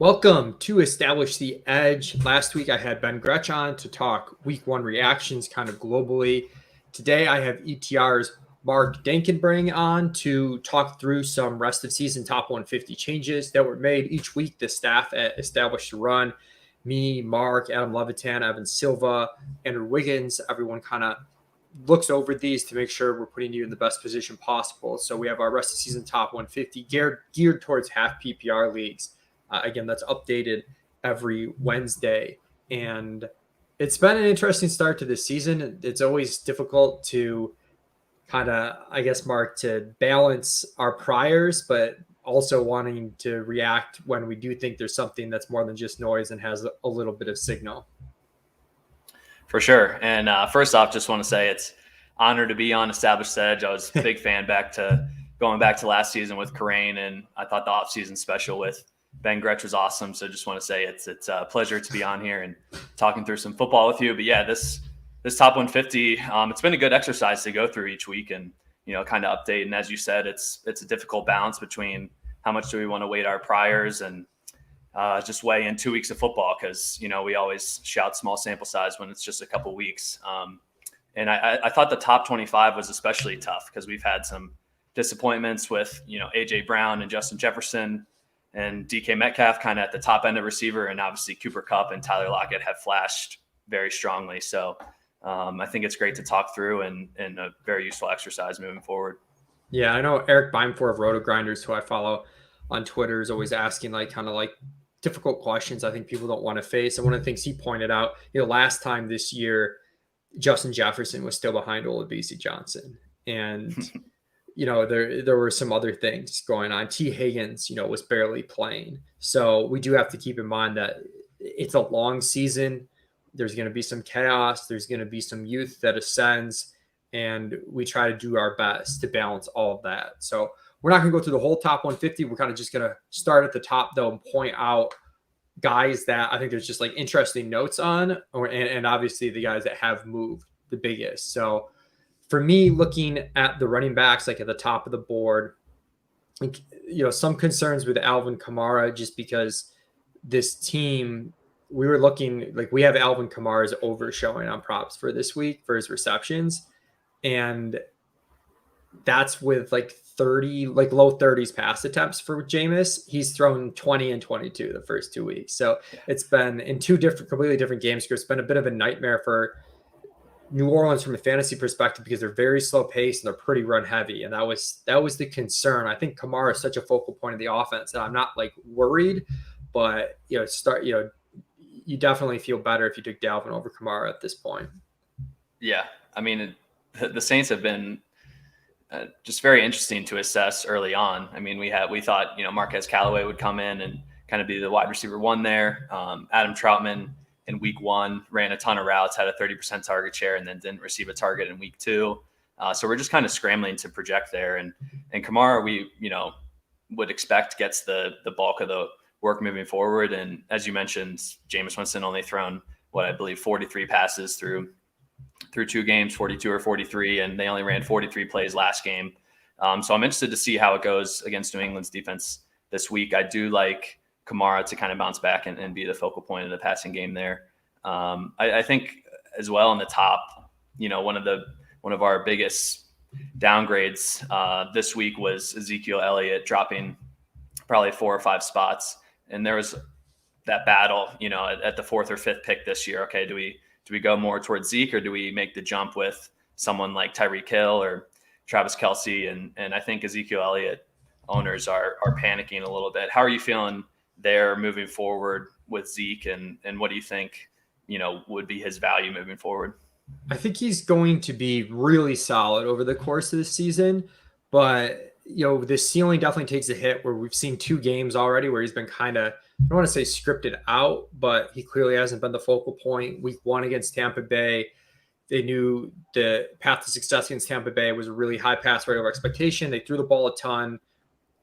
Welcome to Establish the Edge. Last week I had Ben Gretsch on to talk week one reactions kind of globally. Today I have ETR's Mark Dankenbring on to talk through some rest of season top 150 changes that were made each week. The staff at Establish the Run, me, Mark, Adam Levitan, Evan Silva, Andrew Wiggins, everyone kind of looks over these to make sure we're putting you in the best position possible. So we have our rest of season top 150 geared towards half PPR leagues. Again, that's updated every Wednesday. And it's been an interesting start to this season. It's always difficult to kind of, I guess, Mark, to balance our priors, but also wanting to react when we do think there's something that's more than just noise and has a little bit of signal. For sure. And first off, just want to say it's honored to be on Established Edge. I was a big fan going back to last season with Karain, and I thought the offseason special with Ben Gretsch was awesome. So just want to say it's a pleasure to be on here and talking through some football with you. But yeah, this top 150, it's been a good exercise to go through each week and, kind of update. And as you said, it's a difficult balance between how much do we want to weight our priors and just weigh in 2 weeks of football because, we always shout small sample size when it's just a couple weeks. And I thought the top 25 was especially tough because we've had some disappointments with, A.J. Brown and Justin Jefferson and DK Metcalf kind of at the top end of receiver. And obviously Cooper Kupp and Tyler Lockett have flashed very strongly. So I think it's great to talk through and a very useful exercise moving forward. Yeah, I know Eric Beimfor of Roto Grinders, who I follow on Twitter, is always asking kind of difficult questions I think people don't want to face. And one of the things he pointed out, last time this year, Justin Jefferson was still behind Olabisi Johnson. And, there were some other things going on. T. Higgins, was barely playing. So we do have to keep in mind that it's a long season. There's going to be some chaos. There's going to be some youth that ascends. And we try to do our best to balance all of that. So we're not going to go through the whole top 150. We're kind of just going to start at the top, though, and point out guys that I think there's just interesting notes on, and obviously the guys that have moved the biggest. So for me, looking at the running backs, at the top of the board, some concerns with Alvin Kamara, just because this team, we were looking we have Alvin Kamara's overshowing on props for this week for his receptions. And that's with 30, low 30s pass attempts for Jameis. He's thrown 20 and 22 the first 2 weeks. So it's been in two completely different game scripts. It's been a bit of a nightmare for New Orleans from a fantasy perspective because they're very slow paced and they're pretty run heavy. And that was the concern. I think Kamara is such a focal point of the offense that I'm not worried, but you definitely feel better if you took Dalvin over Kamara at this point. Yeah. I mean, the Saints have been just very interesting to assess early on. I mean, we thought, Marquez Callaway would come in and kind of be the wide receiver one there. Adam Troutman in week one ran a ton of routes, had a 30% target share, and then didn't receive a target in week two. So we're just kind of scrambling to project there. And Kamara, we, would expect gets the bulk of the work moving forward. And as you mentioned, Jameis Winston only thrown I believe 43 passes through 2 games, 42 or 43, and they only ran 43 plays last game. So I'm interested to see how it goes against New England's defense this week. I do like Kamara to kind of bounce back and be the focal point of the passing game there. I think as well in the top, one of our biggest downgrades this week was Ezekiel Elliott dropping probably 4 or 5 spots. And there was that battle, at the 4th or 5th pick this year. Okay, do we go more towards Zeke or do we make the jump with someone like Tyreek Hill or Travis Kelce? And I think Ezekiel Elliott owners are panicking a little bit. How are you feeling there moving forward with Zeke, and what do you think, would be his value moving forward? I think he's going to be really solid over the course of the season, but the ceiling definitely takes a hit where we've seen 2 games already where he's been kind of, I don't want to say scripted out, but he clearly hasn't been the focal point. Week 1 against Tampa Bay, they knew the path to success against Tampa Bay was a really high pass rate over expectation. They threw the ball a ton.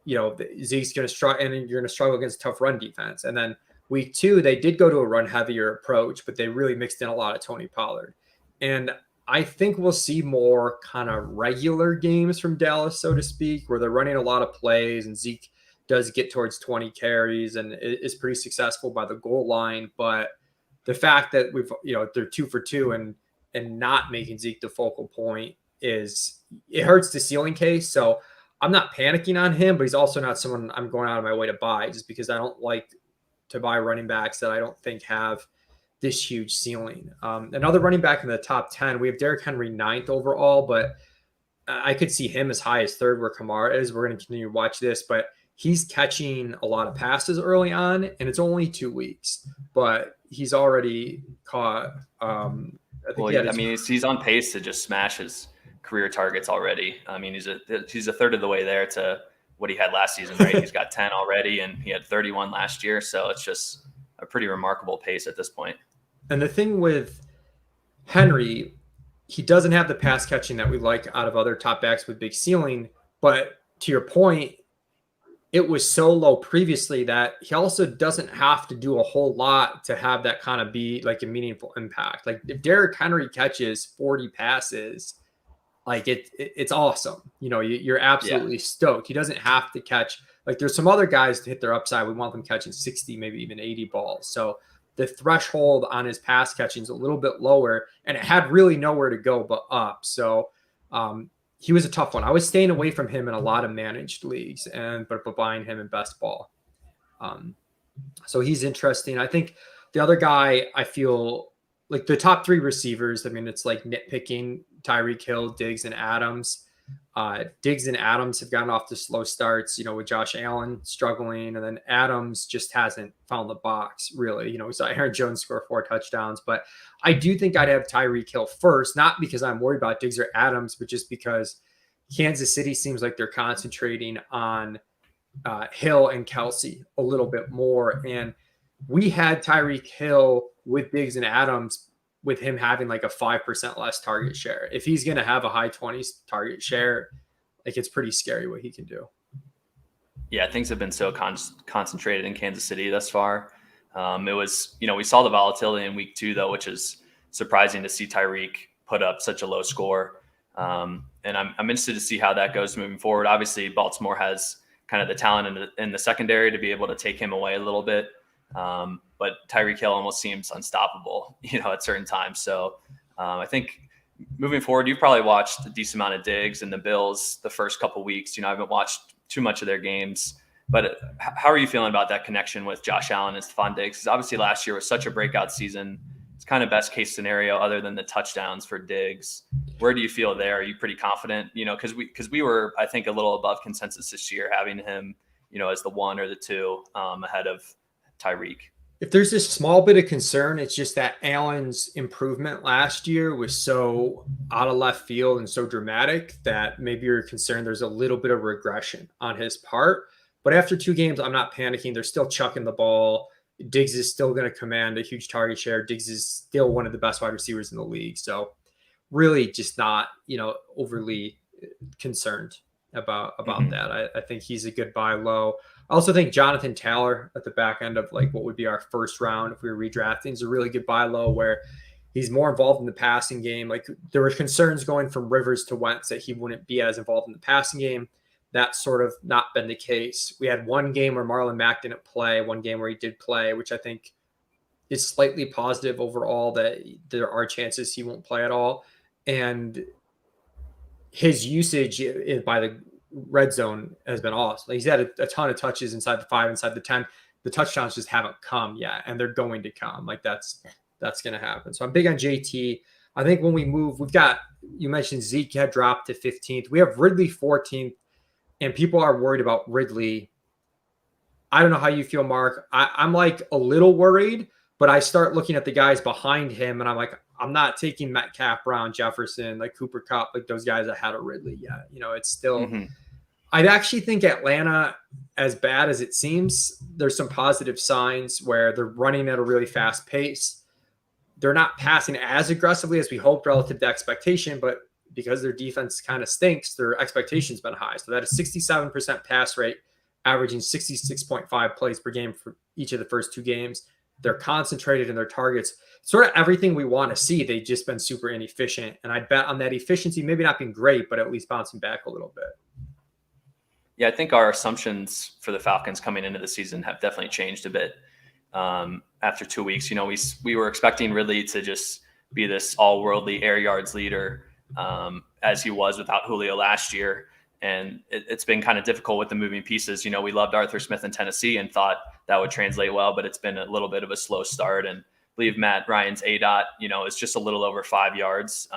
Zeke's going to struggle, and you're going to struggle against a tough run defense. And then week 2, they did go to a run heavier approach, but they really mixed in a lot of Tony Pollard. And I think we'll see more kind of regular games from Dallas, so to speak, where they're running a lot of plays and Zeke does get towards 20 carries and is pretty successful by the goal line. But the fact that they're 2 for 2 and not making Zeke the focal point it hurts the ceiling case. So I'm not panicking on him, but he's also not someone I'm going out of my way to buy, just because I don't like to buy running backs that I don't think have this huge ceiling. Another running back in the top 10, we have Derrick Henry 9th overall, but I could see him as high as 3rd where Kamara is. We're going to continue to watch this, but he's catching a lot of passes early on, and it's only 2 weeks, but he's already caught. He's on pace to just smash his career targets already. I mean, he's a third of the way there to what he had last season, right? He's got 10 already, and he had 31 last year. So it's just a pretty remarkable pace at this point. And the thing with Henry, he doesn't have the pass catching that we like out of other top backs with big ceiling. But to your point, it was so low previously that he also doesn't have to do a whole lot to have that kind of be like a meaningful impact. Like if Derrick Henry catches 40 passes, like it's awesome. You're absolutely stoked. He doesn't have to catch, like there's some other guys to hit their upside. We want them catching 60, maybe even 80 balls. So the threshold on his pass catching is a little bit lower, and it had really nowhere to go but up. So he was a tough one. I was staying away from him in a lot of managed leagues, but buying him in best ball. So he's interesting. I think the other guy, I feel like the top 3 receivers, I mean, it's like nitpicking: Tyreek Hill, Diggs, and Adams. Diggs and Adams have gotten off to slow starts, with Josh Allen struggling, and then Adams just hasn't found the box really. We saw Aaron Jones score 4 touchdowns, but I do think I'd have Tyreek Hill first, not because I'm worried about Diggs or Adams, but just because Kansas City seems like they're concentrating on Hill and Kelsey a little bit more. And we had Tyreek Hill with Diggs and Adams with him having like a 5% less target share. If he's going to have a high 20s target share, like it's pretty scary what he can do. Yeah, things have been so concentrated in Kansas City thus far. It was, we saw the volatility in week 2 though, which is surprising to see Tyreek put up such a low score. And I'm interested to see how that goes moving forward. Obviously Baltimore has kind of the talent in the secondary to be able to take him away a little bit. But Tyreek Hill almost seems unstoppable, at certain times. So I think moving forward, you've probably watched a decent amount of Diggs and the Bills the first couple weeks. I haven't watched too much of their games, but how are you feeling about that connection with Josh Allen and Stephon Diggs? Because obviously last year was such a breakout season. It's kind of best case scenario other than the touchdowns for Diggs. Where do you feel there? Are you pretty confident? Because we were, I think, a little above consensus this year, having him, as the 1 or the 2 ahead of Tyreek. If there's a small bit of concern, it's just that Allen's improvement last year was so out of left field and so dramatic that maybe you're concerned there's a little bit of regression on his part. But after 2 games, I'm not panicking. They're still chucking the ball. Diggs is still going to command a huge target share. Diggs is still one of the best wide receivers in the league. So really just not, overly concerned about that. I think he's a good buy low. I also think Jonathan Taylor at the back end of like what would be our first round if we were redrafting is a really good buy low, where he's more involved in the passing game. Like there were concerns going from Rivers to Wentz that he wouldn't be as involved in the passing game. That's sort of not been the case. We had 1 game where Marlon Mack didn't play, 1 game where he did play, which I think is slightly positive overall, that there are chances he won't play at all. And his usage by the red zone has been awesome. He's had a ton of touches inside the 5, inside the 10. The touchdowns just haven't come yet, and they're going to come. Like that's going to happen. So I'm big on JT. I think when we move, you mentioned Zeke had dropped to 15th. We have Ridley 14th, and people are worried about Ridley. I don't know how you feel, Mark. I'm like a little worried, but I start looking at the guys behind him, and I'm like, I'm not taking Metcalf, Brown, Jefferson, like Cooper Kupp, like those guys ahead of Ridley yet. It's still. I actually think Atlanta, as bad as it seems, there's some positive signs where they're running at a really fast pace. They're not passing as aggressively as we hoped relative to expectation, but because their defense kind of stinks, their expectation's been high. So that is 67% pass rate, averaging 66.5 plays per game for each of the first 2 games. They're concentrated in their targets. Sort of everything we want to see. They've just been super inefficient. And I'd bet on that efficiency, maybe not being great, but at least bouncing back a little bit. Yeah, I think our assumptions for the Falcons coming into the season have definitely changed a bit after 2 weeks. We were expecting Ridley to just be this all-worldly air yards leader as he was without Julio last year. And it's been kind of difficult with the moving pieces. We loved Arthur Smith in Tennessee and thought that would translate well, but it's been a little bit of a slow start. And I believe Matt Ryan's ADOT, is just a little over 5 yards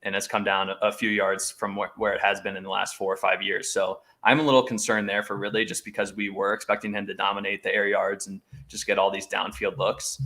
and has come down a few yards from where it has been in the last 4 or 5 years. So I'm a little concerned there for Ridley just because we were expecting him to dominate the air yards and just get all these downfield looks.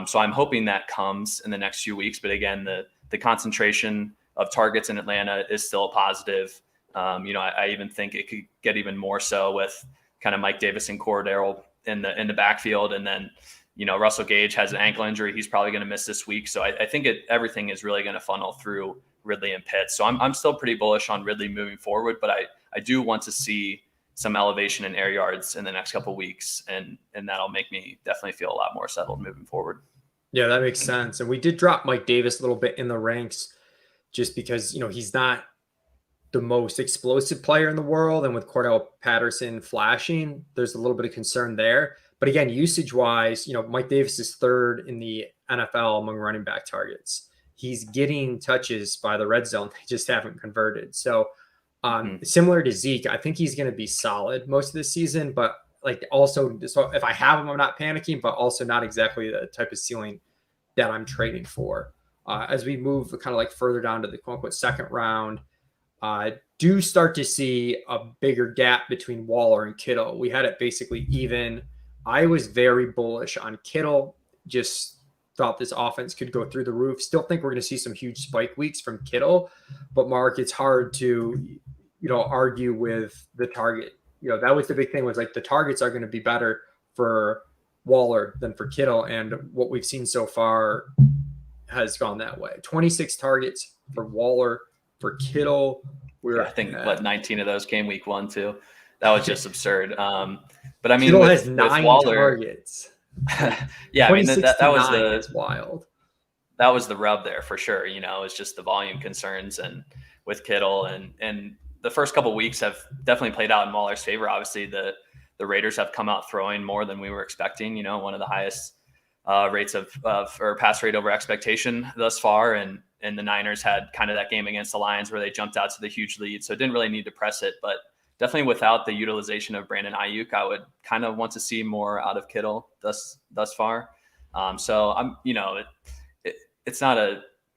So I'm hoping that comes in the next few weeks. But again, the concentration of targets in Atlanta is still a positive. I even think it could get even more so with kind of Mike Davis and Cordero in the backfield. And then, Russell Gage has an ankle injury. He's probably going to miss this week. So I think everything is really going to funnel through Ridley and Pitts. So I'm still pretty bullish on Ridley moving forward, but I do want to see some elevation in air yards in the next couple of weeks. And that'll make me definitely feel a lot more settled moving forward. Yeah, that makes sense. And we did drop Mike Davis a little bit in the ranks just because, he's not the most explosive player in the world. And with Cordell Patterson flashing, there's a little bit of concern there. But again, usage wise, Mike Davis is third in the NFL among running back targets. He's getting touches by the red zone. They just haven't converted. So similar to Zeke, I think he's going to be solid most of the season, but so if I have him, I'm not panicking, but also not exactly the type of ceiling that I'm trading for. As we move kind of further down to the quote unquote second round, do start to see a bigger gap between Waller and Kittle. We had it basically even. I was very bullish on Kittle, just thought this offense could go through the roof. Still think we're going to see some huge spike weeks from Kittle, but Mark, it's hard to, argue with the target. That was the big thing was the targets are going to be better for Waller than for Kittle. And what we've seen so far has gone that way. 26 targets for Waller, for Kittle. I think 19 of those came week 1 too. That was just absurd. But I mean, Kittle has 9 Waller, targets. Yeah, I mean that was wild. That was the rub there for sure. It's just the volume concerns and with Kittle and the first couple of weeks have definitely played out in Waller's favor. Obviously, the Raiders have come out throwing more than we were expecting. One of the highest rates of or pass rate over expectation thus far, and the Niners had kind of that game against the Lions where they jumped out to the huge lead, so didn't really need to press it, but. Definitely without the utilization of Brandon Ayuk, I would kind of want to see more out of Kittle thus far. So I'm, it's not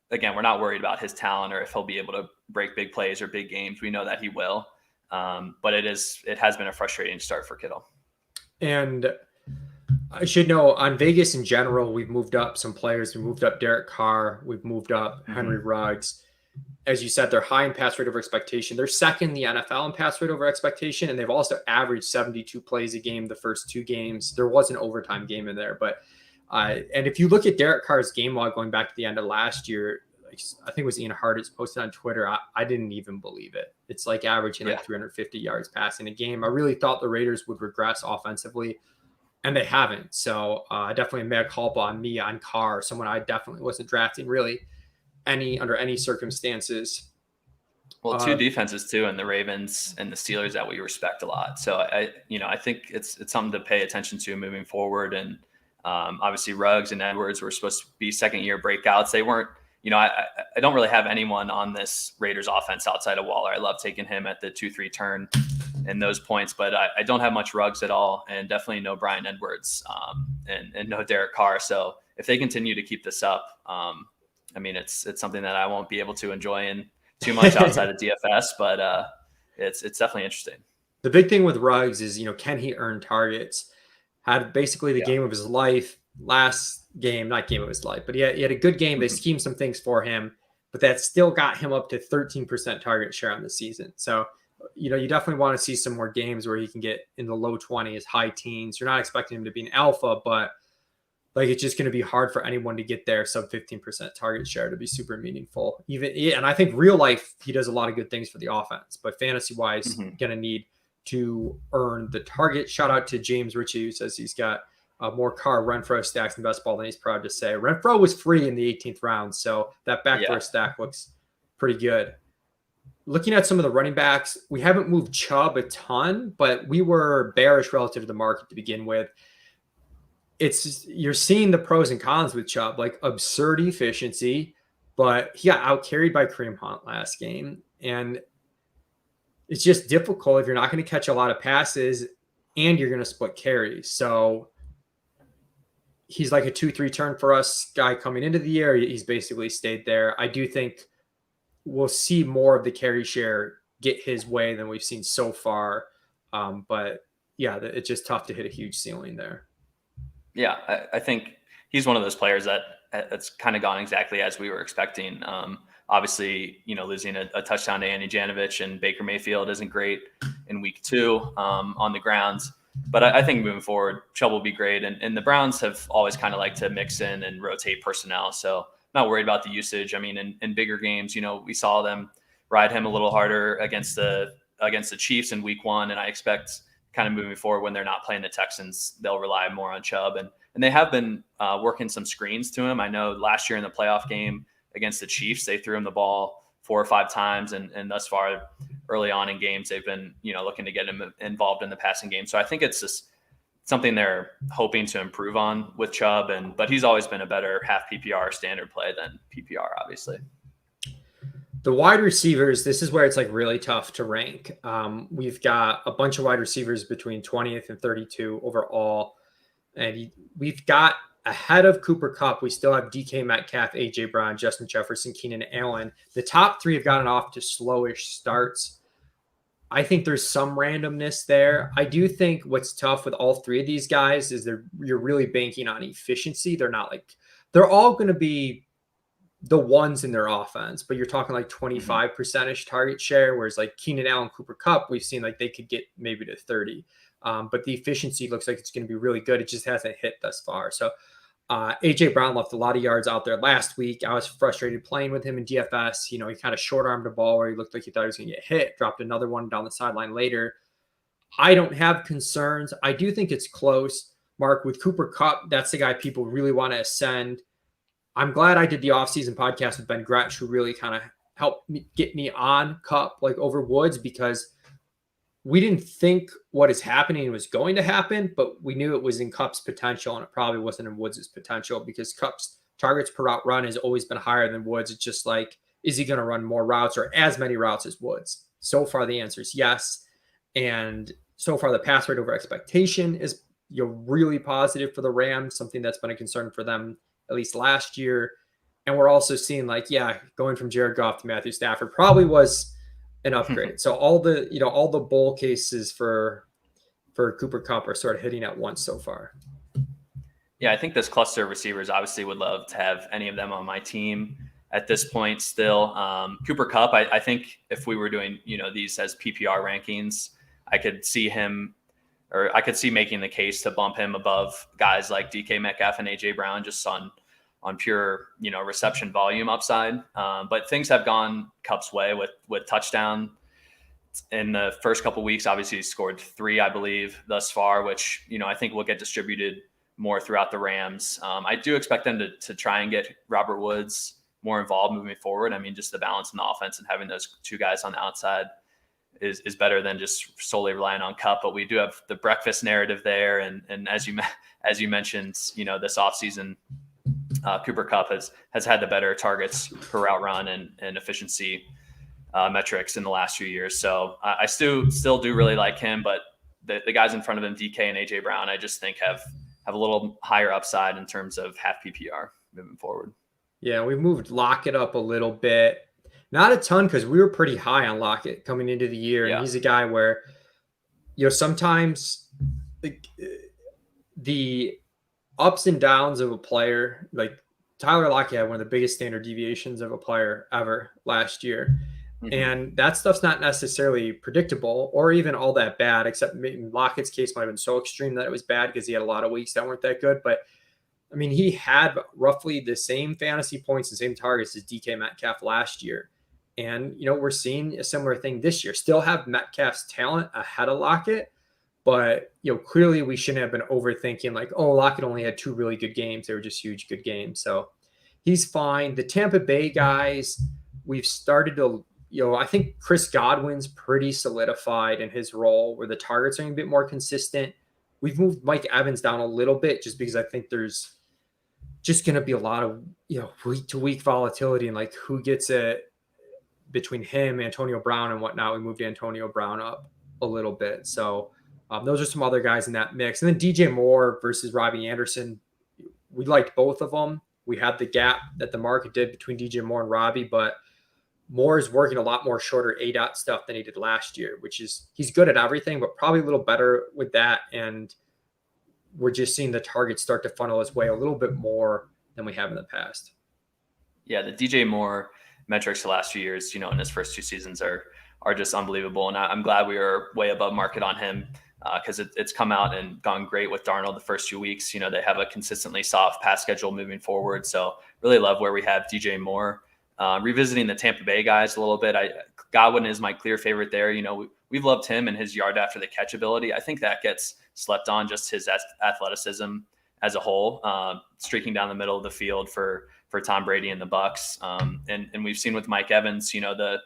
again, we're not worried about his talent or if he'll be able to break big plays or big games. We know that he will, but it has been a frustrating start for Kittle. And I should know on Vegas in general, we've moved up some players. We moved up Derek Carr. We've moved up Henry Ruggs. As you said, they're high in pass rate over expectation. They're second in the NFL in pass rate over expectation, and they've also averaged 72 plays a game the first 2 games. There was an overtime game in there, but and if you look at Derek Carr's game log going back to the end of last year, I think it was Ian Hartitz posted on Twitter. I didn't even believe it. It's averaging 350 yards passing a game. I really thought the Raiders would regress offensively, and they haven't. So definitely a mea culpa on me on Carr, someone I definitely wasn't drafting really under any circumstances. Well, 2 defenses too, and the Ravens and the Steelers that we respect a lot. So I think it's something to pay attention to moving forward. And obviously Ruggs and Edwards were supposed to be second-year breakouts. They weren't. I don't really have anyone on this Raiders offense outside of Waller. I love taking him at the 2-3 turn and those points, but I don't have much Ruggs at all, and definitely no Bryan Edwards and no Derek Carr. So if they continue to keep this up. I mean, it's something that I won't be able to enjoy in too much outside of DFS, but it's definitely interesting. The big thing with Ruggs is, can he earn targets? Had basically the game of his life last game, not game of his life, but he had a good game. They schemed some things for him, but that still got him up to 13% target share on the season. So, you definitely want to see some more games where he can get in the low 20s, high teens. You're not expecting him to be an alpha, but it's just going to be hard for anyone to get there sub 15% target share to be super meaningful. And I think real life, he does a lot of good things for the offense, but fantasy wise, going to need to earn the target. Shout out to James Ritchie, who says he's got more Carr Renfro stacks in best ball than he's proud to say. Renfro was free in the 18th round, so that backdoor stack looks pretty good. looking at some of the running backs, we haven't moved Chubb a ton, but we were bearish relative to the market to begin with. You're seeing the pros and cons with Chubb, like absurd efficiency, but he got out carried by Kareem Hunt last game. And it's just difficult if you're not going to catch a lot of passes and you're going to split carries. So he's like a 2-3 turn for us guy coming into the year. He's basically stayed there. I do think we'll see more of the carry share get his way than we've seen so far. But yeah, it's just tough to hit a huge ceiling there. Yeah, I think he's one of those players that's kind of gone exactly as we were expecting. Obviously, losing a touchdown to Andy Janovich and Baker Mayfield isn't great in week 2 on the grounds. But I think moving forward, Chubb will be great. And the Browns have always kind of liked to mix in and rotate personnel. So not worried about the usage. I mean, in bigger games, we saw them ride him a little harder against the Chiefs in week 1. And I expect kind of moving forward when they're not playing the Texans, they'll rely more on Chubb. And they have been working some screens to him. I know last year in the playoff game against the Chiefs, they threw him the ball 4 or 5 times. And thus far, early on in games, they've been, looking to get him involved in the passing game. So I think it's just something they're hoping to improve on with Chubb. But he's always been a better half PPR standard play than PPR, obviously. The wide receivers, this is where it's like really tough to rank. We've got a bunch of wide receivers between 20th and 32 overall. And we've got ahead of Cooper Kupp, we still have DK Metcalf, AJ Brown, Justin Jefferson, Keenan Allen. The top 3 have gotten off to slowish starts. I think there's some randomness there. I do think what's tough with all 3 of these guys is you're really banking on efficiency. They're all going to be the ones in their offense, but you're talking like 25% target share, whereas like Keenan Allen, Cooper Kupp, we've seen like they could get maybe to 30. But the efficiency looks like it's going to be really good. It just hasn't hit thus far. So AJ Brown left a lot of yards out there last week. I was frustrated playing with him in DFS. He kind of short-armed a ball where he looked like he thought he was going to get hit, dropped another one down the sideline later. I don't have concerns. I do think it's close. Mark, with Cooper Kupp, that's the guy people really want to ascend. I'm glad I did the offseason podcast with Ben Gretsch, who really kind of helped get me on Kupp like over Woods, because we didn't think what is happening was going to happen, but we knew it was in Kupp's potential, and it probably wasn't in Woods' potential, because Kupp's targets per route run has always been higher than Woods. It's just like, is he going to run more routes or as many routes as Woods? So far, the answer is yes. And so far, the pass rate over expectation is really positive for the Rams, something that's been a concern for them at least last year. And we're also seeing going from Jared Goff to Matthew Stafford probably was an upgrade. So all the bull cases for Cooper Kupp are sort of hitting at once so far. Yeah, I think this cluster of receivers obviously would love to have any of them on my team at this point still. Cooper Kupp, I think if we were doing, these as PPR rankings, I could see making the case to bump him above guys like DK Metcalf and AJ Brown just on pure, reception volume upside. But things have gone Kupp's way with touchdown in the first couple of weeks. Obviously, he scored 3, I believe, thus far, which, I think will get distributed more throughout the Rams. I do expect them to try and get Robert Woods more involved moving forward. I mean, just the balance in the offense and having those 2 guys on the outside is better than just solely relying on Kupp. But we do have the breakfast narrative there. And as you mentioned, this offseason, Cooper Kupp has had the better targets per route run and efficiency metrics in the last few years. So I still do really like him, but the guys in front of him, DK and AJ Brown, I just think have a little higher upside in terms of half PPR moving forward. Yeah, we moved Lockett up a little bit. Not a ton, because we were pretty high on Lockett coming into the year. And he's a guy where, sometimes the ups and downs of a player, like Tyler Lockett had one of the biggest standard deviations of a player ever last year. Mm-hmm. And that stuff's not necessarily predictable or even all that bad, except maybe Lockett's case might have been so extreme that it was bad because he had a lot of weeks that weren't that good. But I mean, he had roughly the same fantasy points and same targets as DK Metcalf last year. And, we're seeing a similar thing this year. Still have Metcalf's talent ahead of Lockett, but, clearly we shouldn't have been overthinking like, oh, Lockett only had 2 really good games. They were just huge good games. So he's fine. The Tampa Bay guys, we've started to, I think Chris Godwin's pretty solidified in his role where the targets are a bit more consistent. We've moved Mike Evans down a little bit just because I think there's just going to be a lot of, week to week volatility and like who gets it between him, Antonio Brown and whatnot. We moved Antonio Brown up a little bit. So those are some other guys in that mix. And then DJ Moore versus Robbie Anderson. We liked both of them. We had the gap that the market did between DJ Moore and Robbie, but Moore is working a lot more shorter ADOT stuff than he did last year, which is he's good at everything, but probably a little better with that. And we're just seeing the targets start to funnel his way a little bit more than we have in the past. Yeah, the DJ Moore metrics the last few years, in his first 2 seasons are just unbelievable. And I'm glad we are way above market on him because it's come out and gone great with Darnold the first few weeks. They have a consistently soft pass schedule moving forward. So really love where we have DJ Moore. Revisiting the Tampa Bay guys a little bit, Godwin is my clear favorite there. We've loved him and his yard after the catch ability. I think that gets slept on, just his athleticism as a whole, streaking down the middle of the field for Tom Brady and the Bucs. And we've seen with Mike Evans, the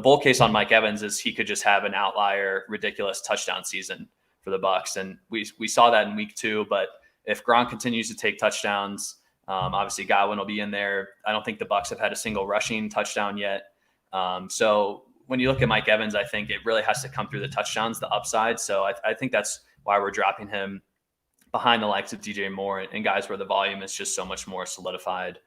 bull case on Mike Evans is he could just have an outlier, ridiculous touchdown season for the Bucs. And we saw that in week 2, but if Gronk continues to take touchdowns, obviously Godwin will be in there. I don't think the Bucs have had a single rushing touchdown yet. So when you look at Mike Evans, I think it really has to come through the touchdowns, the upside. So I think that's why we're dropping him behind the likes of DJ Moore and guys where the volume is just so much more solidified.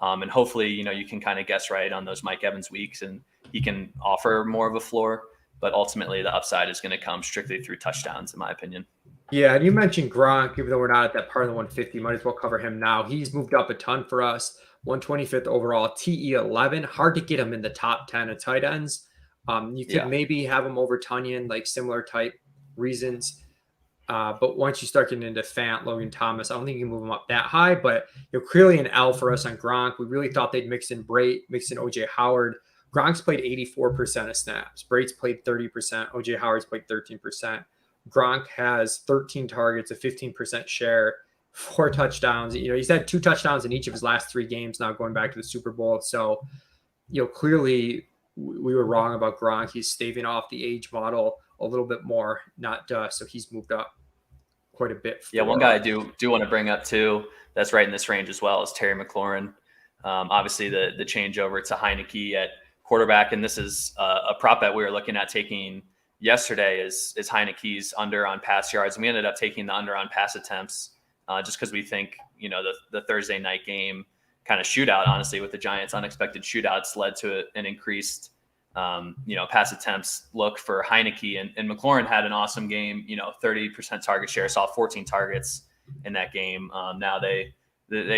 And hopefully, you can kind of guess right on those Mike Evans weeks and he can offer more of a floor, but ultimately the upside is going to come strictly through touchdowns, in my opinion. Yeah, and you mentioned Gronk, even though we're not at that part of the 150, might as well cover him now. He's moved up a ton for us, 125th overall, TE11. Hard to get him in the top 10 of tight ends. You could maybe have him over Tunyon, like similar type reasons. But once you start getting into Fant, Logan Thomas, I don't think you can move him up that high. But clearly an L for us on Gronk. We really thought they'd mix in Brait, mix in OJ Howard. Gronk's played 84% of snaps. Brait's played 30%. OJ Howard's played 13%. Gronk has 13 targets, a 15% share, 4 touchdowns. He's had 2 touchdowns in each of his last 3 games now going back to the Super Bowl. So, clearly we were wrong about Gronk. He's staving off the age model a little bit more, not so he's moved up quite a bit. Yeah, one guy I do want to bring up too that's right in this range as well is Terry McLaurin. Obviously the changeover to Heineke at quarterback, and this is a prop bet we were looking at taking yesterday is Heineke's under on pass yards, and we ended up taking the under on pass attempts just because we think the Thursday night game kind of shootout, honestly, with the Giants' unexpected shootouts led to an increased pass attempts look for Heineke, and McLaurin had an awesome game, 30% target share, saw 14 targets in that game. Now they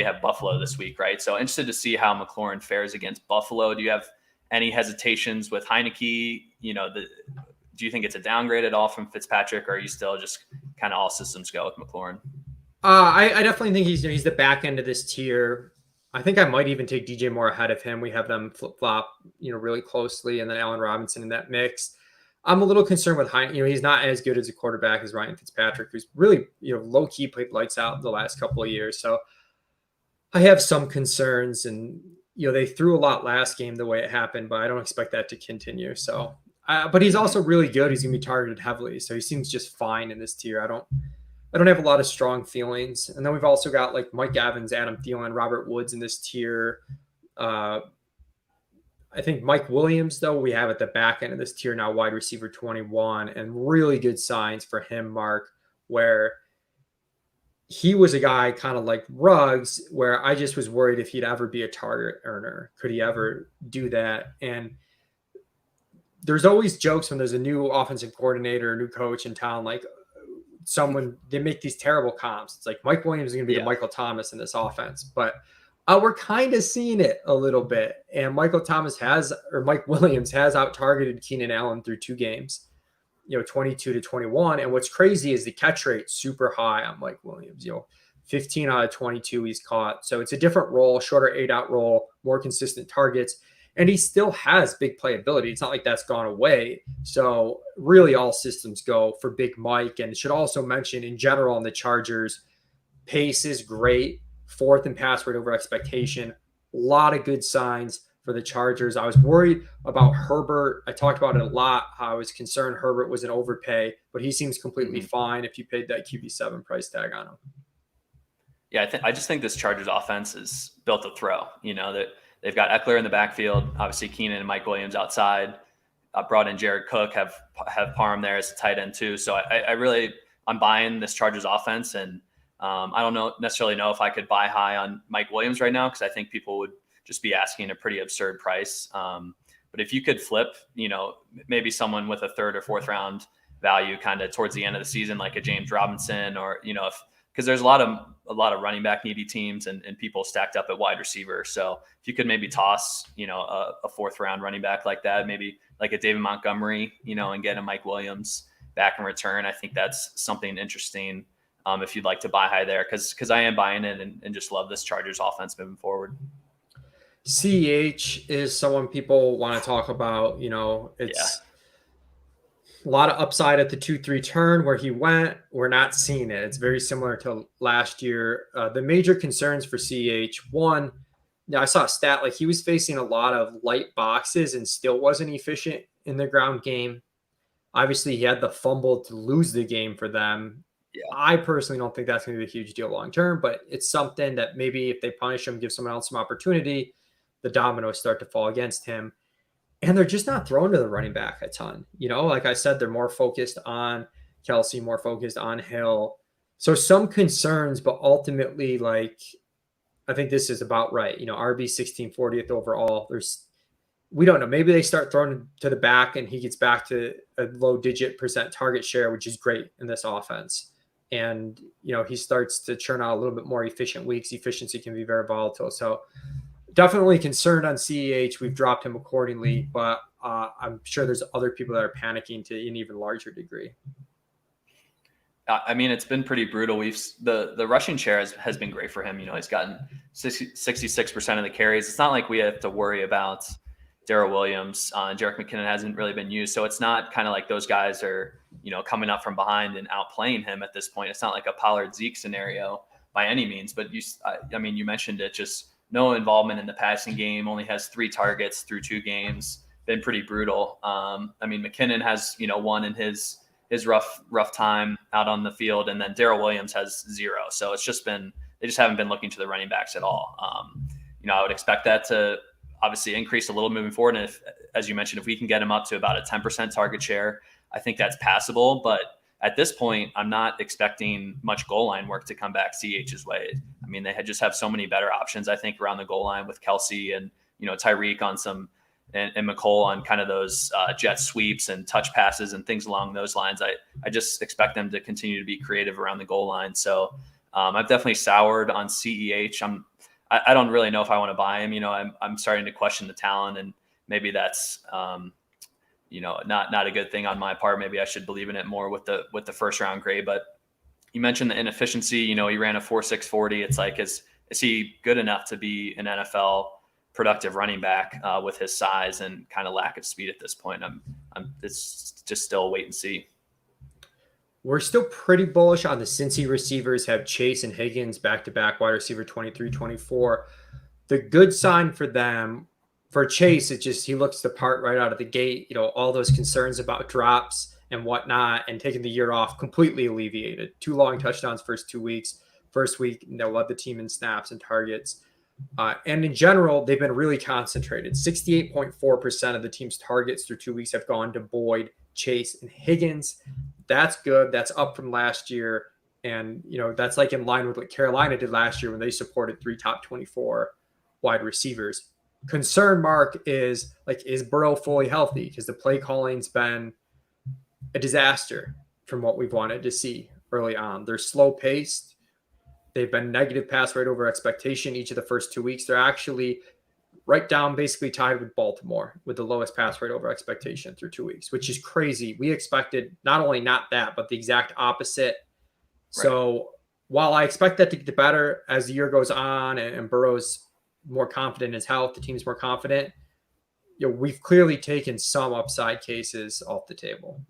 have Buffalo this week, right? So interested to see how McLaurin fares against Buffalo. Do you have any hesitations with Heineke? Do you think it's a downgrade at all from Fitzpatrick, or are you still just kind of all systems go with McLaurin? I definitely think he's the back end of this tier. I think I might even take DJ Moore ahead of him. We have them flip-flop, really closely, and then Allen Robinson in that mix. I'm a little concerned with Heineke. He's not as good as a quarterback as Ryan Fitzpatrick, who's really, low-key played lights out the last couple of years. So I have some concerns, and, they threw a lot last game the way it happened, but I don't expect that to continue. So, but he's also really good. He's going to be targeted heavily, so he seems just fine in this tier. I don't have a lot of strong feelings. And then we've also got like Mike Evans, Adam Thielen, Robert Woods in this tier. I think Mike Williams, though, we have at the back end of this tier now, wide receiver 21, and really good signs for him, Mark, where he was a guy kind of like Ruggs, where I just was worried if he'd ever be a target earner. Could he ever do that? And there's always jokes when there's a new offensive coordinator, a new coach in town, like they make these terrible comps. It's like Mike Williams is going to be the Michael Thomas in this offense, but we're kind of seeing it a little bit. And Mike Williams has out targeted Keenan Allen through 2 games, 22-21. And what's crazy is the catch rate super high on Mike Williams, 15 out of 22 he's caught. So it's a different role, shorter 8-out role, more consistent targets. And he still has big playability. It's not like that's gone away. So really all systems go for Big Mike. And should also mention in general on the Chargers, pace is great. 4th in pass rate over expectation. A lot of good signs. for the Chargers. I was worried about Herbert. I talked about it a lot. I was concerned Herbert was an overpay, but he seems completely fine if you paid that QB7 price tag on him. Yeah, I just think this Chargers offense is built to throw. That they've got Eckler in the backfield, obviously Keenan and Mike Williams outside. Brought in Jared Cook, have Parham there as a tight end too. So I'm buying this Chargers offense, and I don't necessarily know if I could buy high on Mike Williams right now because I think people would just be asking a pretty absurd price. But if you could flip, maybe someone with a third or fourth round value kind of towards the end of the season, like a James Robinson, or because there's a lot of running back needy teams and people stacked up at wide receiver. So if you could maybe toss, a fourth round running back like that, maybe like a David Montgomery, and get a Mike Williams back in return, I think that's something interesting if you'd like to buy high there, because I am buying it and just love this Chargers offense moving forward. CEH is someone people want to talk about. It's a lot of upside at the 2-3 turn where he went. We're not seeing it. It's very similar to last year. The major concerns for CEH, one, I saw a stat like he was facing a lot of light boxes and still wasn't efficient in the ground game. Obviously, he had the fumble to lose the game for them. Yeah. I personally don't think that's going to be a huge deal long term, but it's something that maybe if they punish him, give someone else some opportunity, the dominoes start to fall against him. And they're just not throwing to the running back a ton. Like I said, they're more focused on Kelsey, more focused on Hill. So some concerns, but ultimately, I think this is about right. RB 16, 40th overall. We don't know. Maybe they start throwing to the back and he gets back to a low digit % target share, which is great in this offense. And, he starts to churn out a little bit more efficient weeks. Efficiency can be very volatile. So definitely concerned on CEH. We've dropped him accordingly, but I'm sure there's other people that are panicking to an even larger degree. I mean, it's been pretty brutal. The rushing share has been great for him. He's gotten 66% of the carries. It's not like we have to worry about Darrell Williams. Jerick McKinnon hasn't really been used. So it's not kind of like those guys are, coming up from behind and outplaying him at this point. It's not like a Pollard Zeke scenario by any means, but you mentioned it, just no involvement in the passing game, only has 3 targets through 2 games, been pretty brutal. McKinnon has, one in his rough time out on the field, and then Darrell Williams has 0. So it's just been, they just haven't been looking to the running backs at all. I would expect that to obviously increase a little moving forward. And if, as you mentioned, if we can get him up to about a 10% target share, I think that's passable. But at this point, I'm not expecting much goal line work to come back CH's way. I mean, they just have so many better options, I think, around the goal line with Kelsey and, Tyreek on some, and McColl on kind of those jet sweeps and touch passes and things along those lines. I just expect them to continue to be creative around the goal line. So I've definitely soured on CEH. I don't really know if I want to buy him. I'm starting to question the talent, and maybe that's not a good thing on my part. Maybe I should believe in it more with the first round grade. But you mentioned the inefficiency. He ran a 4.6 40. It's like, is he good enough to be an NFL productive running back with his size and kind of lack of speed at this point? It's just still wait and see. We're still pretty bullish on the Cincy receivers. Have Chase and Higgins back-to-back wide receiver 23, 24. The good sign for them, for Chase, it's just he looks the part right out of the gate. All those concerns about drops and whatnot and taking the year off completely alleviated. 2 long touchdowns first 2 weeks. First week, led the team in snaps and targets. And in general, they've been really concentrated. 68.4% of the team's targets through 2 weeks have gone to Boyd, Chase, and Higgins. That's good. That's up from last year. And, that's like in line with what Carolina did last year when they supported 3 top 24 wide receivers. Concern mark is Burrow fully healthy? Because the play calling's been a disaster from what we've wanted to see early on. They're slow paced. They've been negative pass rate over expectation each of the first 2 weeks. They're actually right down, basically tied with Baltimore with the lowest pass rate over expectation through 2 weeks, which is crazy. We expected not only not that, but the exact opposite. Right. So while I expect that to get better as the year goes on and Burrow's more confident in his health, the team's more confident, we've clearly taken some upside cases off the table.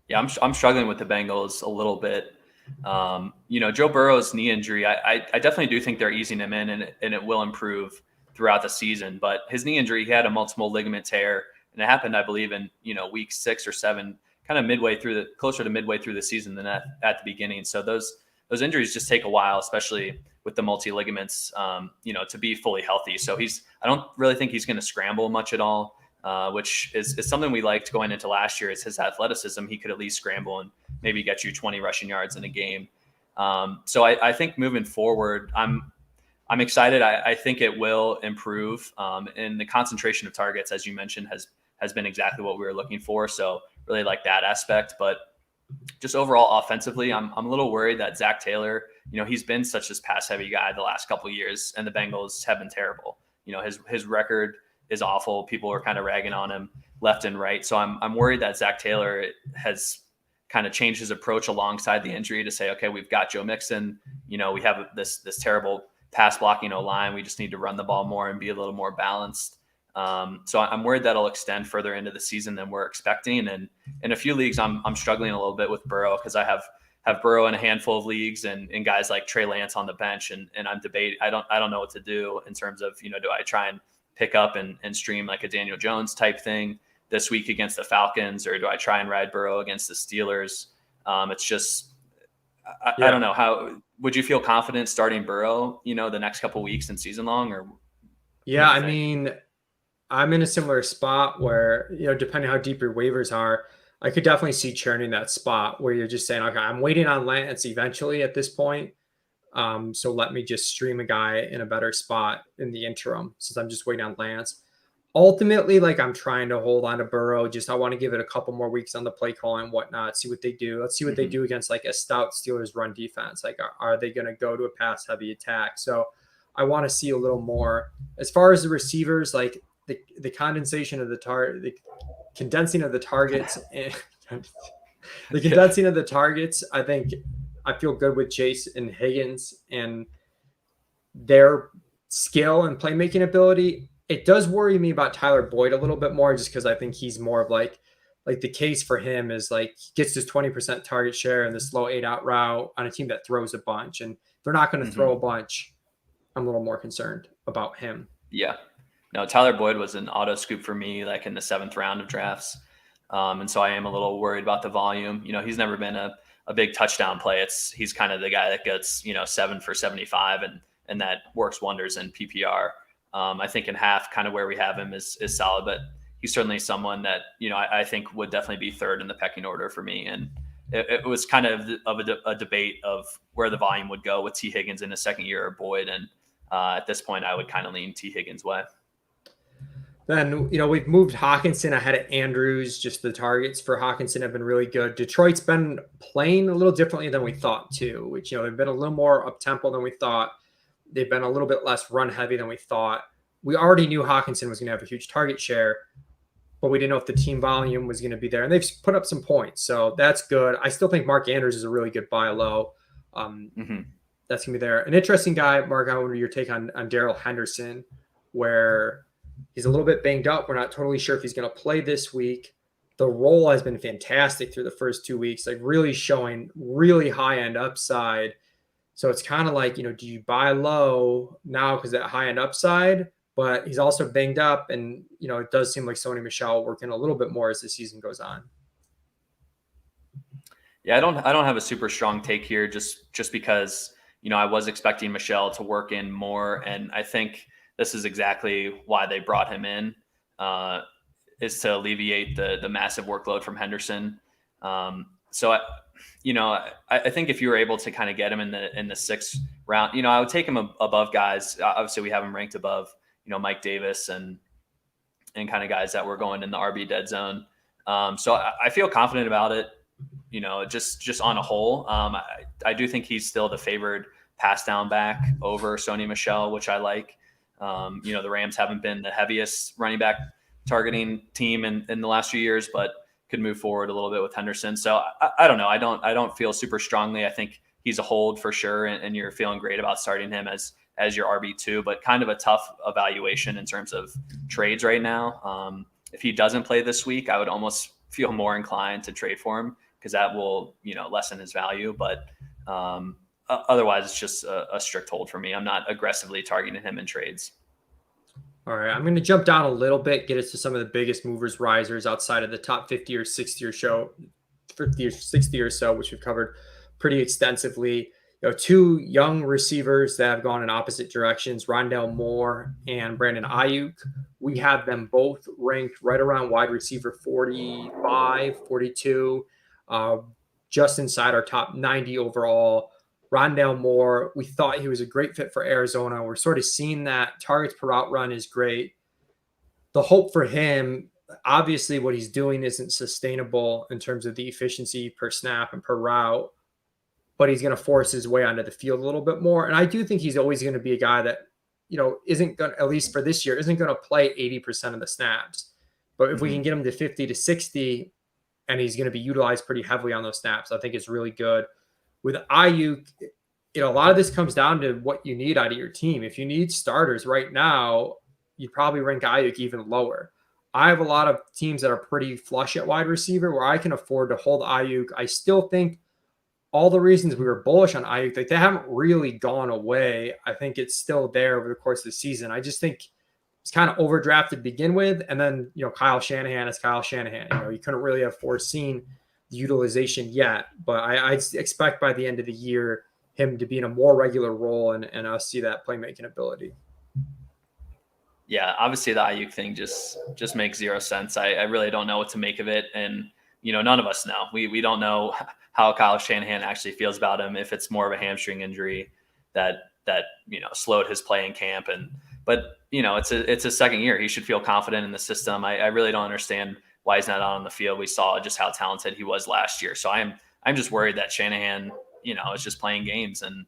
Yeah, I'm struggling with the Bengals a little bit. Joe Burrow's knee injury, I definitely do think they're easing him in and it will improve throughout the season. But his knee injury, he had a multiple ligament tear, and it happened, I believe, in week 6 or 7, kind of closer to midway through the season than at the beginning. So those injuries just take a while, especially with the multi ligaments, to be fully healthy. So I don't really think he's going to scramble much at all, which is something we liked going into last year. Is his athleticism. He could at least scramble and maybe get you 20 rushing yards in a game. So I think moving forward, I'm excited. I think it will improve. And the concentration of targets, as you mentioned, has been exactly what we were looking for. So really like that aspect. But just overall offensively, I'm a little worried that Zach Taylor, he's been such this pass heavy guy the last couple of years, and the Bengals have been terrible. His record is awful. People are kind of ragging on him left and right. So I'm worried that Zach Taylor has kind of changed his approach alongside the injury to say, okay, we've got Joe Mixon. We have this terrible pass blocking line. We just need to run the ball more and be a little more balanced. So I'm worried that'll extend further into the season than we're expecting. And in a few leagues, I'm struggling a little bit with Burrow because I have Burrow in a handful of leagues and guys like Trey Lance on the bench. And I'm debating. I don't know what to do in terms of, do I try and pick up and stream like a Daniel Jones type thing this week against the Falcons, or do I try and ride Burrow against the Steelers? It's just, I don't know. How would you feel confident starting Burrow, the next couple of weeks in season long? Or yeah, I mean, I'm in a similar spot where, depending how deep your waivers are, I could definitely see churning that spot where you're just saying, okay, I'm waiting on Lance eventually at this point. So let me just stream a guy in a better spot in the interim since I'm just waiting on Lance. Ultimately, like, I'm trying to hold on to Burrow. I want to give it a couple more weeks on the play call and whatnot, see what they do. Let's see what they do against like a stout Steelers run defense. Like, are they going to go to a pass heavy attack? So I want to see a little more. As far as the receivers, like the condensation of the condensing of the targets, and the condensing of the targets, I think I feel good with Chase and Higgins and their skill and playmaking ability. It does worry me about Tyler Boyd a little bit more, just because I think he's more of like the case for him is like he gets his 20% target share in the slow 8-out route on a team that throws a bunch, and if they're not going to throw a bunch, I'm a little more concerned about him. Yeah. No, Tyler Boyd was an auto scoop for me, like in the 7th round of drafts. And so I am a little worried about the volume. He's never been a big touchdown play. He's kind of the guy that gets, 7 for 75 and that works wonders in PPR. I think in half, kind of where we have him is solid, but he's certainly someone that, I think would definitely be 3rd in the pecking order for me. And it was kind of a debate of where the volume would go with T. Higgins in his 2nd year or Boyd. And at this point, I would kind of lean T. Higgins' way. Then, we've moved Hawkinson ahead of Andrews. Just the targets for Hawkinson have been really good. Detroit's been playing a little differently than we thought too, which, they've been a little more up-tempo than we thought. They've been a little bit less run heavy than we thought. We already knew Hawkinson was going to have a huge target share, but we didn't know if the team volume was going to be there. And they've put up some points, so that's good. I still think Mark Andrews is a really good buy low. That's going to be there. An interesting guy, Mark, I wonder your take on Darrell Henderson, where he's a little bit banged up. We're not totally sure if he's going to play this week. The role has been fantastic through the first 2 weeks, like really showing really high-end upside. So it's kind of like, do you buy low now because that high-end upside? But he's also banged up, and, it does seem like Sony Michel working a little bit more as the season goes on. Yeah, I don't have a super strong take here just because, I was expecting Michel to work in more, and I think this is exactly why they brought him in, is to alleviate the massive workload from Henderson. So I think if you were able to kind of get him in the 6th round, I would take him above guys. Obviously, we have him ranked above, Mike Davis and kind of guys that were going in the RB dead zone. So I feel confident about it. Just on a whole, I do think he's still the favored pass down back over Sony Michel, which I like. The Rams haven't been the heaviest running back targeting team in the last few years, but could move forward a little bit with Henderson. So I don't know. I don't feel super strongly. I think he's a hold for sure. And you're feeling great about starting him as your RB2, but kind of a tough evaluation in terms of trades right now. If he doesn't play this week, I would almost feel more inclined to trade for him because that will, lessen his value. But otherwise, it's just a strict hold for me. I'm not aggressively targeting him in trades. All right, I'm going to jump down a little bit, get us to some of the biggest movers, risers outside of the top 50 or 60 or so, 50 or 60 or so, which we've covered pretty extensively. Two young receivers that have gone in opposite directions, Rondale Moore and Brandon Ayuk. We have them both ranked right around wide receiver 45, 42, just inside our top 90 overall. Rondale Moore, we thought he was a great fit for Arizona. We're sort of seeing that targets per route run is great. The hope for him, obviously, what he's doing isn't sustainable in terms of the efficiency per snap and per route, but he's going to force his way onto the field a little bit more. And I do think he's always going to be a guy that, isn't going to, at least for this year, isn't going to play 80% of the snaps. But if we can get him to 50 to 60, and he's going to be utilized pretty heavily on those snaps, I think it's really good. With Ayuk, a lot of this comes down to what you need out of your team. If you need starters right now, you'd probably rank Ayuk even lower. I have a lot of teams that are pretty flush at wide receiver where I can afford to hold Ayuk. I still think all the reasons we were bullish on Ayuk, they haven't really gone away. I think it's still there over the course of the season. I just think it's kind of overdrafted to begin with. And then, Kyle Shanahan is Kyle Shanahan. You couldn't really have foreseen the utilization yet, but I expect by the end of the year him to be in a more regular role and us see that playmaking ability. Yeah, obviously the Ayuk thing just makes zero sense. I really don't know what to make of it, and none of us know. We don't know how Kyle Shanahan actually feels about him. If it's more of a hamstring injury that slowed his play in camp, but it's a second year. He should feel confident in the system. I really don't understand why he's not out on the field. We saw just how talented he was last year. So I'm just worried that Shanahan, is just playing games and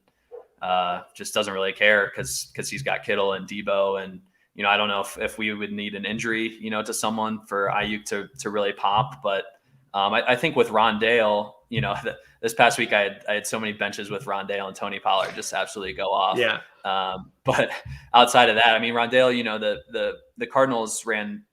just doesn't really care because he's got Kittle and Debo. And, I don't know if we would need an injury, to someone for Ayuk to really pop. But I think with Rondale, this past week I had so many benches with Rondale and Tony Pollard just absolutely go off. Yeah. But outside of that, I mean, Rondale, the Cardinals ran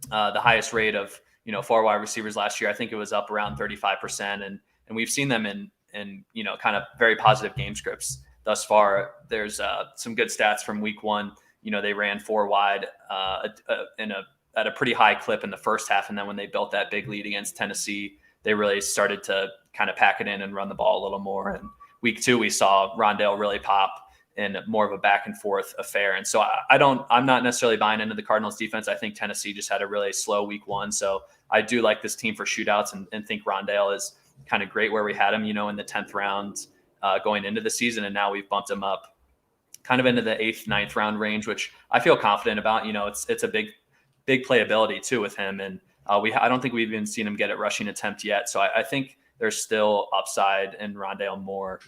the highest rate of 4 wide receivers last year. I think it was up around 35%, and we've seen them in kind of very positive game scripts thus far. There's some good stats from week 1. They ran 4 wide at a pretty high clip in the first half, and then when they built that big lead against Tennessee, they really started to kind of pack it in and run the ball a little more. And week 2, we saw Rondale really pop in more of a back and forth affair. And so I'm not necessarily buying into the Cardinals defense. I think Tennessee just had a really slow week 1. So I do like this team for shootouts and think Rondale is kind of great where we had him, in the 10th round going into the season. And now we've bumped him up kind of into the 8th, 9th round range, which I feel confident about. It's a big playability too with him. And I don't think we've even seen him get a rushing attempt yet. So I think there's still upside in Rondale Moore,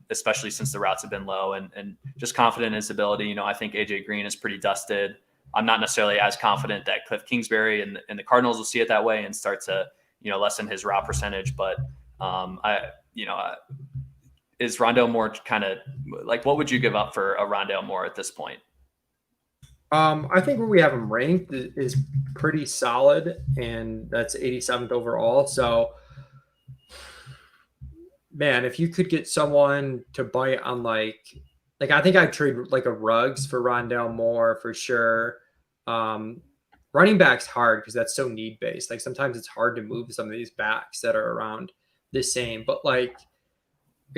especially since the routes have been low, and just confident in his ability. I think AJ Green is pretty dusted. I'm not necessarily as confident that Cliff Kingsbury and the Cardinals will see it that way and start to, lessen his route percentage. But is Rondale Moore kind of like, what would you give up for a Rondale Moore at this point? I think where we have him ranked is pretty solid, and that's 87th overall. So, man, if you could get someone to bite on like I think I'd trade like a Ruggs for Rondale Moore for sure. Running back's hard because that's so need based. Like sometimes it's hard to move some of these backs that are around the same. But like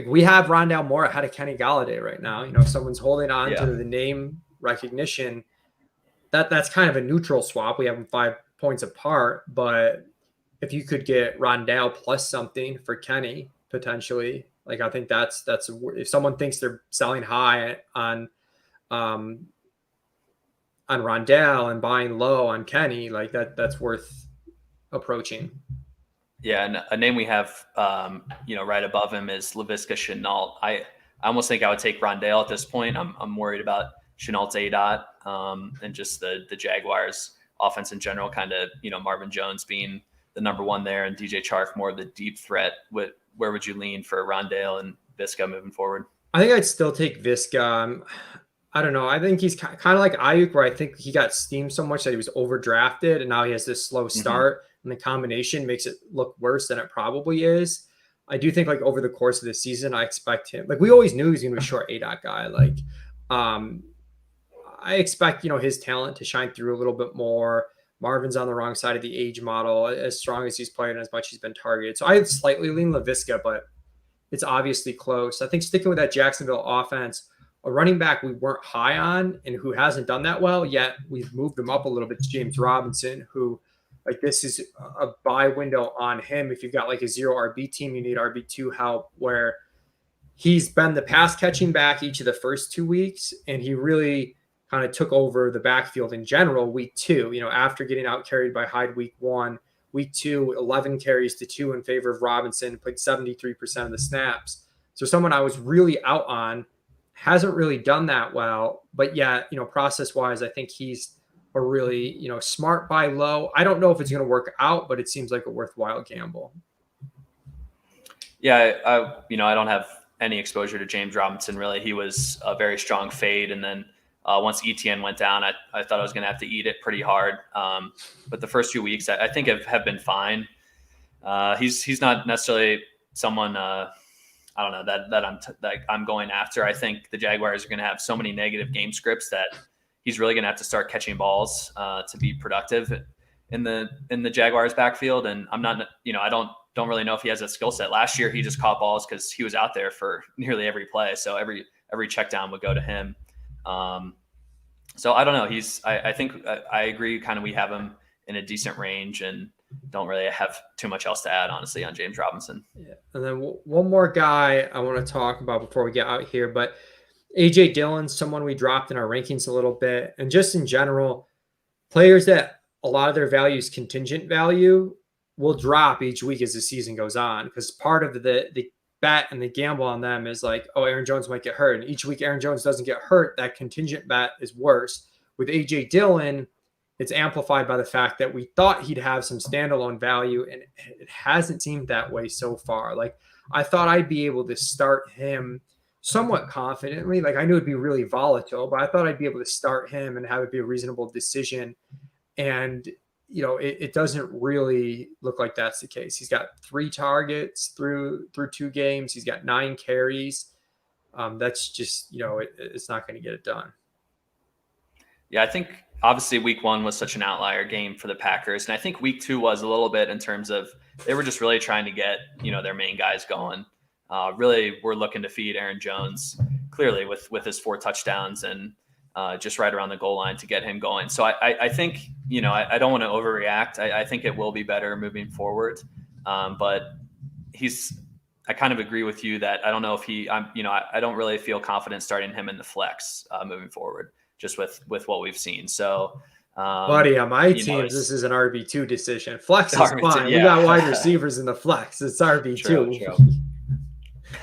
we have Rondale Moore ahead of Kenny Galladay right now. If someone's holding on to the name recognition, that's kind of a neutral swap. We have them 5 points apart, but if you could get Rondale plus something for Kenny potentially, like I think that's if someone thinks they're selling high on Rondale and buying low on Kenny, like that's worth approaching. Yeah, and a name we have right above him is Laviska Shenault. I almost think I would take Rondale at this point. I'm worried about Chenault's ADOT and just the Jaguars offense in general, kind of, Marvin Jones being the number 1 there and DJ Chark more of the deep threat. Where would you lean for Rondale and Viska moving forward? I think I'd still take Viska. I don't know. I think he's kind of like Ayuk, where I think he got steamed so much that he was overdrafted, and now he has this slow start, and the combination makes it look worse than it probably is. I do think like over the course of the season, I expect him, like we always knew he was going to be a short ADOT guy. Like, I expect, his talent to shine through a little bit more. Marvin's on the wrong side of the age model, as strong as he's played and as much he's been targeted. So I slightly lean LaVisca, but it's obviously close. I think sticking with that Jacksonville offense, a running back we weren't high on and who hasn't done that well yet, we've moved him up a little bit to James Robinson, who like this is a buy window on him. If you've got like a 0 RB team, you need RB2 help, where he's been the pass catching back each of the first 2 weeks, and he really kind of took over the backfield in general week 2, after getting out carried by Hyde week 1. Week 2, 11 carries to 2 in favor of Robinson, played 73% of the snaps. So someone I was really out on, hasn't really done that well, but yet, process-wise, I think he's a really, smart buy low. I don't know if it's going to work out, but it seems like a worthwhile gamble. Yeah, I don't have any exposure to James Robinson, really. He was a very strong fade, and then once ETN went down, I thought I was going to have to eat it pretty hard. But the first few weeks, I think have been fine. He's not necessarily someone I don't know that I'm going after. I think the Jaguars are going to have so many negative game scripts that he's really going to have to start catching balls to be productive in the Jaguars backfield. And I'm not, I don't really know if he has a skill set. Last year, he just caught balls because he was out there for nearly every play. So every check down would go to him. So I don't know. I think I agree. Kind of, we have him in a decent range and don't really have too much else to add, honestly, on James Robinson. Yeah. And then one more guy I want to talk about before we get out here, but AJ Dillon's someone we dropped in our rankings a little bit. And just in general, players that a lot of their value is contingent value will drop each week as the season goes on, because part of the bet and the gamble on them is like, oh, Aaron Jones might get hurt. And each week Aaron Jones doesn't get hurt, that contingent bet is worse. With AJ Dillon, it's amplified by the fact that we thought he'd have some standalone value, and it hasn't seemed that way so far. Like, I thought I'd be able to start him somewhat confidently. Like, I knew it'd be really volatile, but I thought I'd be able to start him and have it be a reasonable decision. And, it doesn't really look like that's the case. He's got 3 targets through 2 games. He's got 9 carries. That's just, it's not going to get it done. Yeah, I think obviously week 1 was such an outlier game for the Packers. And I think week 2 was a little bit in terms of they were just really trying to get, their main guys going. Really, we're looking to feed Aaron Jones clearly with his 4 touchdowns and just right around the goal line to get him going. So I think, I don't want to overreact. I think it will be better moving forward. But I kind of agree with you that I don't know if I don't really feel confident starting him in the flex moving forward, just with what we've seen. So, buddy, on my teams, this is an RB2 decision. Flex is RB2, fine. yeah. We got wide receivers in the flex. It's RB2. True.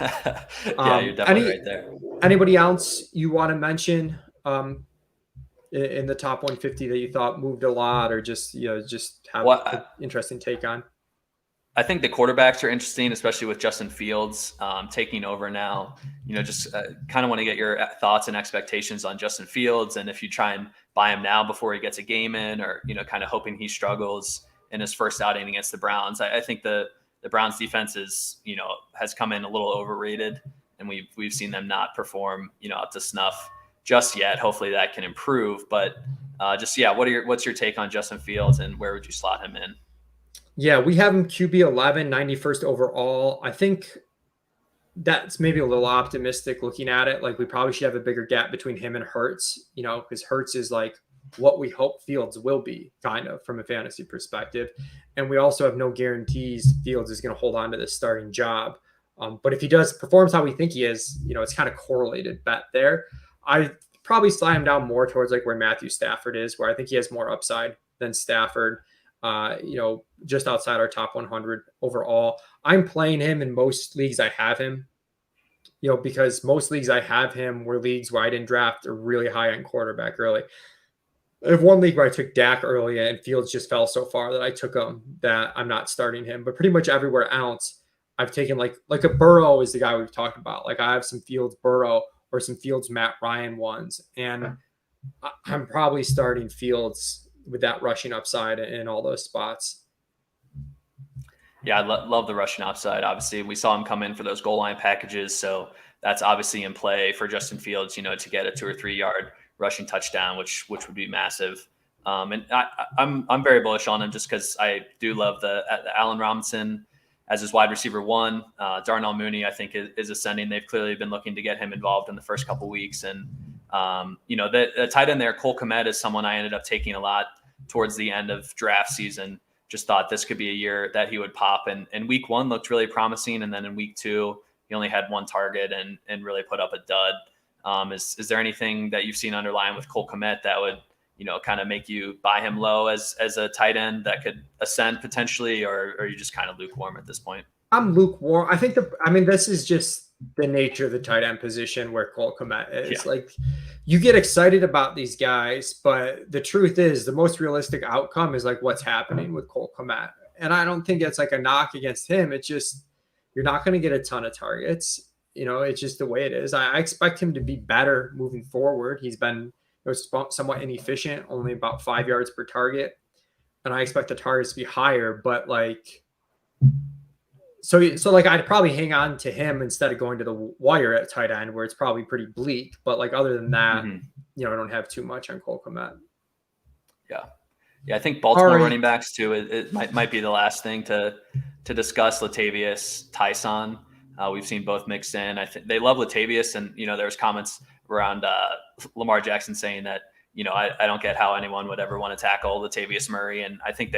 Yeah, you're definitely right there. Anybody else you want to mention in the top 150 that you thought moved a lot, or just have an interesting take on? I think the quarterbacks are interesting, especially with Justin Fields taking over now. Just kind of want to get your thoughts and expectations on Justin Fields, and if you try and buy him now before he gets a game in, or kind of hoping he struggles in his first outing against the Browns. I think the Browns defense has come in a little overrated, and we've seen them not perform up to snuff just yet. Hopefully that can improve, but what's your take on Justin Fields, and where would you slot him in? Yeah, we have him QB 11, 91st overall. I think that's maybe a little optimistic looking at it. Like, we probably should have a bigger gap between him and Hurts, because Hurts is like what we hope Fields will be, kind of, from a fantasy perspective. And we also have no guarantees Fields is going to hold on to this starting job. But if he performs how we think he is, it's kind of correlated bet there. I probably slide him down more towards like where Matthew Stafford is, where I think he has more upside than Stafford. Just outside our top 100 overall. I'm playing him in most leagues I have him, because most leagues I have him were leagues where I didn't draft a really high end quarterback early. I have one league where I took Dak early and Fields just fell so far that I took him, that I'm not starting him. But pretty much everywhere else, I've taken like a Burrow is the guy we've talked about. Like, I have some Fields Burrow or some Fields Matt Ryan ones. And I'm probably starting Fields with that rushing upside in all those spots. Yeah, I love the rushing upside. Obviously, we saw him come in for those goal line packages, so that's obviously in play for Justin Fields, to get a 2 or 3 yard rushing touchdown, which would be massive. And I'm very bullish on him just because I do love the Allen Robinson as his wide receiver one. Darnell Mooney, I think, is ascending. They've clearly been looking to get him involved in the first couple weeks. And, the tight end there, Cole Kmet, is someone I ended up taking a lot towards the end of draft season. Just thought this could be a year that he would pop. And week one looked really promising. And then in week two, he only had one target and really put up a dud. Is there anything that you've seen underlying with Cole Kmet that would, kind of make you buy him low as a tight end that could ascend potentially, or are you just kind of lukewarm at this point? I'm lukewarm. I think this is just the nature of the tight end position where Cole Kmet is. Like, you get excited about these guys, but the truth is the most realistic outcome is like what's happening with Cole Kmet. And I don't think it's like a knock against him. It's just, you're not going to get a ton of targets. It's just the way it is. I expect him to be better moving forward. He's been somewhat inefficient, only about 5 yards per target. And I expect the targets to be higher, but like, so like I'd probably hang on to him instead of going to the wire at tight end where it's probably pretty bleak. But like, other than that, I don't have too much on Cole Kmet. Yeah. I think Baltimore running backs too. It might be the last thing to discuss. Latavius, Tyson. We've seen both mixed in. I think they love Latavius, and there was comments around Lamar Jackson saying that I don't get how anyone would ever want to tackle Latavius Murray, and I think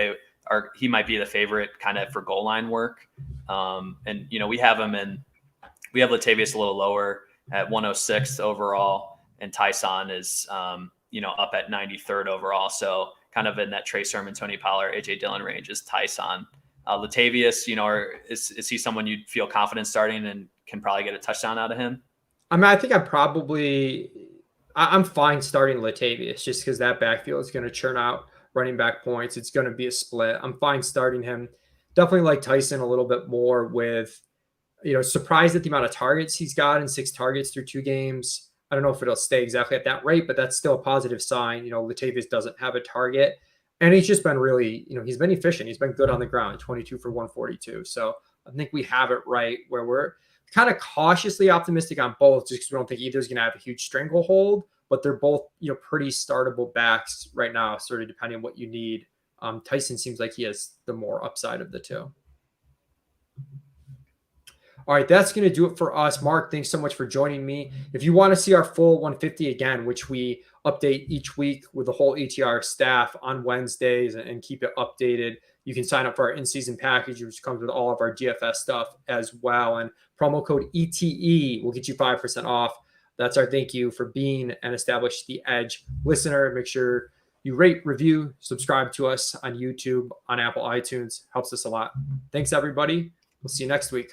he might be the favorite kind of for goal line work. And we have Latavius a little lower at 106 overall, and Tyson is up at 93rd overall. So kind of in that Trey Sermon, Tony Pollard, AJ Dillon range is Tyson. Latavius, is he someone you'd feel confident starting and can probably get a touchdown out of him? I mean, I think I'm fine starting Latavius just because that backfield is going to churn out running back points. It's going to be a split. I'm fine starting him. Definitely like Tyson a little bit more with, surprised at the amount of targets he's gotten, 6 targets through 2 games. I don't know if it'll stay exactly at that rate, but that's still a positive sign. Latavius doesn't have a target. And he's just been really, he's been efficient. He's been good on the ground, 22 for 142. So I think we have it right where we're kind of cautiously optimistic on both, just because we don't think either's going to have a huge stranglehold, but they're both, pretty startable backs right now, sort of depending on what you need. Tyson seems like he has the more upside of the two. All right, that's going to do it for us. Mark, thanks so much for joining me. If you want to see our full 150 again, which we update each week with the whole ATR staff on Wednesdays and keep it updated, you can sign up for our in-season package, which comes with all of our DFS stuff as well. And promo code ETE will get you 5% off. That's our thank you for being an Establish the Edge listener. Make sure you rate, review, subscribe to us on YouTube, on Apple iTunes. Helps us a lot. Thanks, everybody. We'll see you next week.